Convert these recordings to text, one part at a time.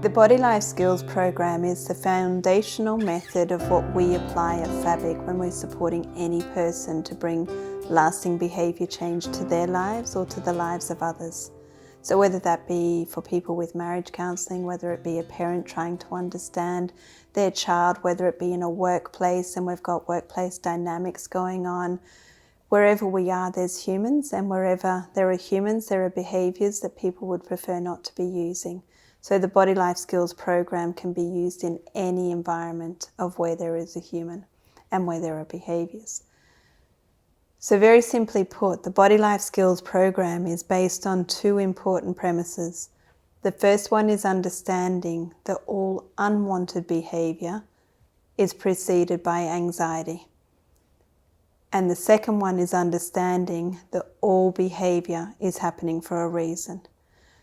The Body Life Skills program is the foundational method of what we apply at Fabic when we're supporting any person to bring lasting behaviour change to their lives or to the lives of others. So whether that be for people with marriage counselling, whether it be a parent trying to understand their child, whether it be in a workplace and we've got workplace dynamics going on, wherever we are there's humans, and wherever there are humans there are behaviours that people would prefer not to be using. So the Body Life Skills program can be used in any environment of where there is a human and where there are behaviours. So very simply put, the Body Life Skills program is based on two important premises. The first one is understanding that all unwanted behaviour is preceded by anxiety. And the second one is understanding that all behaviour is happening for a reason.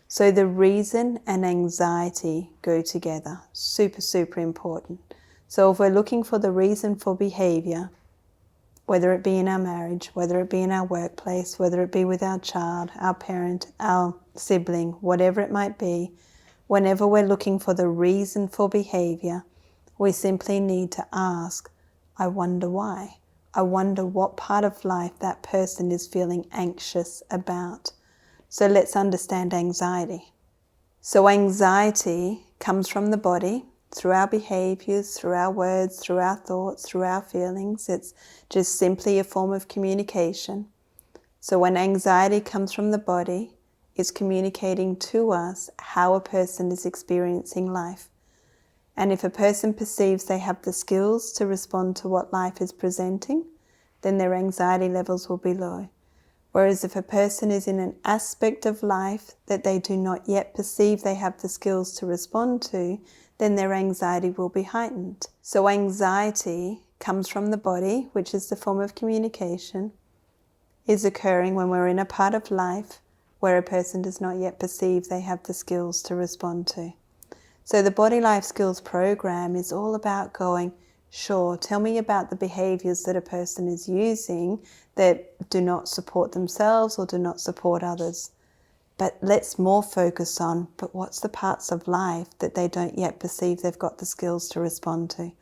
So the reason and anxiety go together. Super, super important. So if we're looking for the reason for behaviour, whether it be in our marriage, whether it be in our workplace, whether it be with our child, our parent, our sibling, whatever it might be, whenever we're looking for the reason for behaviour, we simply need to ask, I wonder why? I wonder what part of life that person is feeling anxious about. So let's understand anxiety. So anxiety comes from the body, through our behaviours, through our words, through our thoughts, through our feelings. It's just simply a form of communication. So when anxiety comes from the body, it's communicating to us how a person is experiencing life. And if a person perceives they have the skills to respond to what life is presenting, then their anxiety levels will be low. Whereas if a person is in an aspect of life that they do not yet perceive they have the skills to respond to, then their anxiety will be heightened. So anxiety comes from the body, which is the form of communication, is occurring when we're in a part of life where a person does not yet perceive they have the skills to respond to. So the Body Life Skills program is all about going, sure, tell me about the behaviours that a person is using that do not support themselves or do not support others. But let's more focus on, but what's the parts of life that they don't yet perceive they've got the skills to respond to?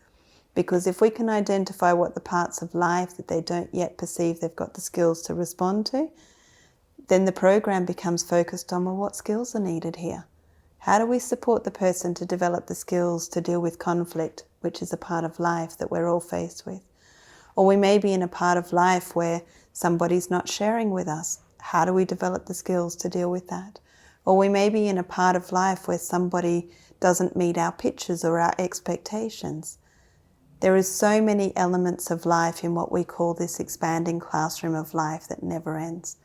Because if we can identify what the parts of life that they don't yet perceive they've got the skills to respond to, then the program becomes focused on, well, what skills are needed here? How do we support the person to develop the skills to deal with conflict, which is a part of life that we're all faced with? Or we may be in a part of life where somebody's not sharing with us. How do we develop the skills to deal with that? Or we may be in a part of life where somebody doesn't meet our pictures or our expectations. There is so many elements of life in what we call this expanding classroom of life that never ends.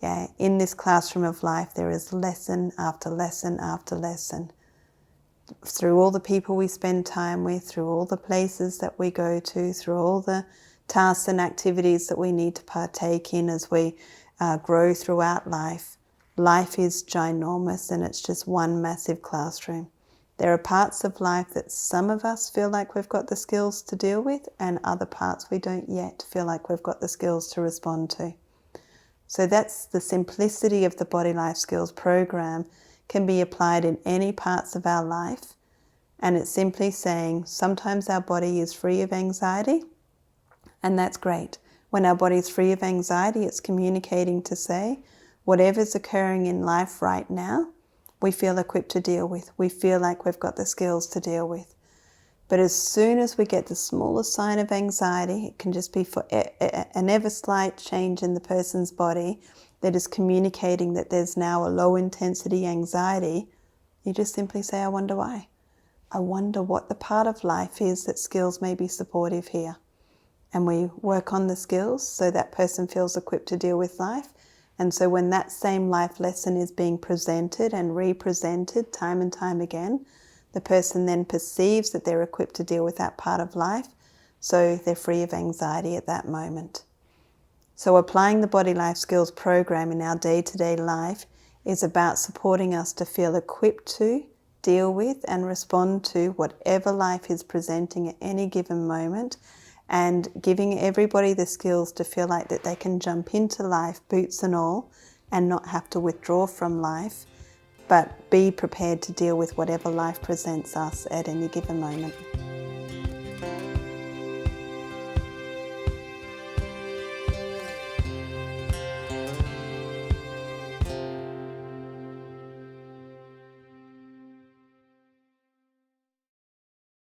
Yeah, in this classroom of life there is lesson after lesson after lesson. Through all the people we spend time with, through all the places that we go to, through all the tasks and activities that we need to partake in as we grow throughout life. Life is ginormous and it's just one massive classroom. There are parts of life that some of us feel like we've got the skills to deal with, and other parts we don't yet feel like we've got the skills to respond to. So that's the simplicity of the Body Life Skills program. Can be applied in any parts of our life, and it's simply saying sometimes our body is free of anxiety, and that's great. When our body is free of anxiety, it's communicating to say whatever's occurring in life right now we feel equipped to deal with. We feel like we've got the skills to deal with. But as soon as we get the smallest sign of anxiety, it can just be for an ever slight change in the person's body that is communicating that there's now a low intensity anxiety, you just simply say, I wonder why. I wonder what the part of life is that skills may be supportive here. And we work on the skills so that person feels equipped to deal with life. And so when that same life lesson is being presented and represented time and time again, the person then perceives that they're equipped to deal with that part of life, so they're free of anxiety at that moment. So applying the Body Life Skills program in our day-to-day life is about supporting us to feel equipped to deal with and respond to whatever life is presenting at any given moment, and giving everybody the skills to feel like that they can jump into life, boots and all, and not have to withdraw from life, but be prepared to deal with whatever life presents us at any given moment.